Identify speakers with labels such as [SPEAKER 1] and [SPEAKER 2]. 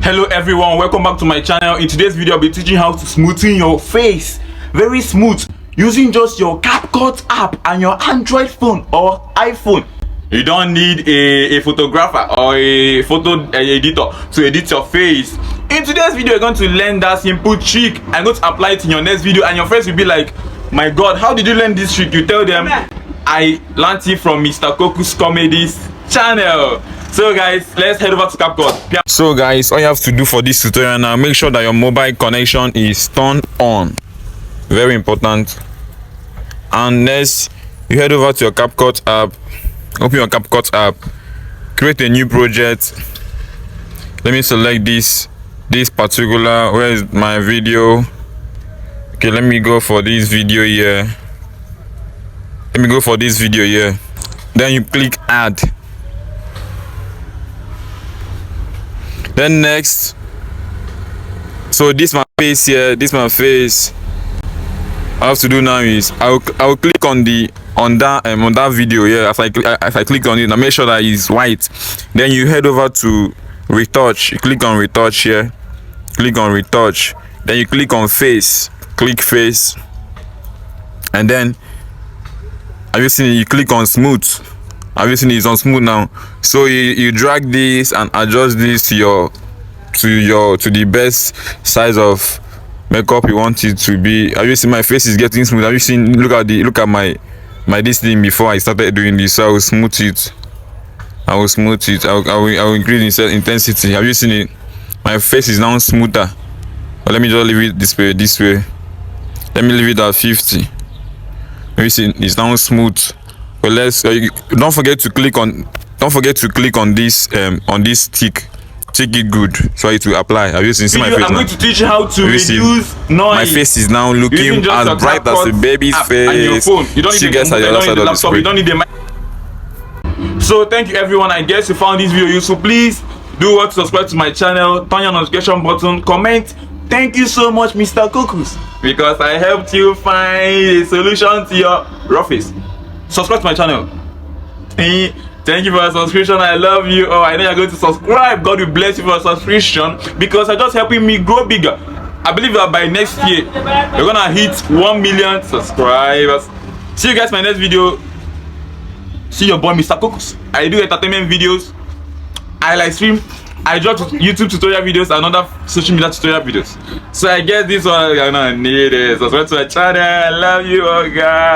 [SPEAKER 1] Hello everyone, welcome back to my channel. In today's video I'll be teaching how to smoothen your face very smooth using just your CapCut app and your Android phone or iPhone. You don't need a photographer or a photo editor to edit your face. In today's video you're going to learn that simple trick. I'm going to apply it in your next video and your friends will be like, my god, how did you learn this trick? You tell them, I learned it from Mr. Koku's Comedy's channel. So guys, let's head over to CapCut.
[SPEAKER 2] So guys, all you have to do for this tutorial now, make sure that your mobile connection is turned on. Very important. And next, you head over to your CapCut app. Open your CapCut app. Create a new project. Let me select this particular. Where is my video? Okay, let me go for this video here. Then you click add. Then next, so this my face here, this my face. All I have to do now is I will click on that video here. As I click on it, now make sure that it's white. Then you head over to Retouch. You click on Retouch here. Click on Retouch. Then you click on face. Click face. And then have you seen it? You click on smooth. Obviously it's on smooth now, so you drag this and adjust this to the best size of makeup you want it to be. Have you seen my face is getting smooth? Have you seen, look at my this thing before I started doing this? So I will smooth it. I will increase the intensity. Have you seen it? My face is now smoother. But let me just leave it this way. Let me leave it at 50. Have you seen? It's now smooth. But let's don't forget to click on this tick it good so it will apply. Have you seen my face?
[SPEAKER 1] I'm going to teach you how to reduce noise.
[SPEAKER 2] My face is now looking as bright as a baby's face.
[SPEAKER 1] And your phone. You don't need the laptop. You don't need the mic. So thank you everyone. I guess you found this video useful. Please do what to subscribe to my channel, turn your notification button, comment. Thank you so much, Mr. Kokus, because I helped you find a solution to your rough face. Subscribe to my channel. Thank you for your subscription. I love you. Oh, I know you're going to subscribe. God will bless you for your subscription because you're just helping me grow bigger. I believe that by next year we're gonna hit 1 million subscribers. See you guys in my next video. See your boy Mr. Kokus. I do entertainment videos. I live stream. I drop YouTube tutorial videos and other social media tutorial videos. So I guess this one you're gonna need it. Subscribe to my channel. I love you, oh God.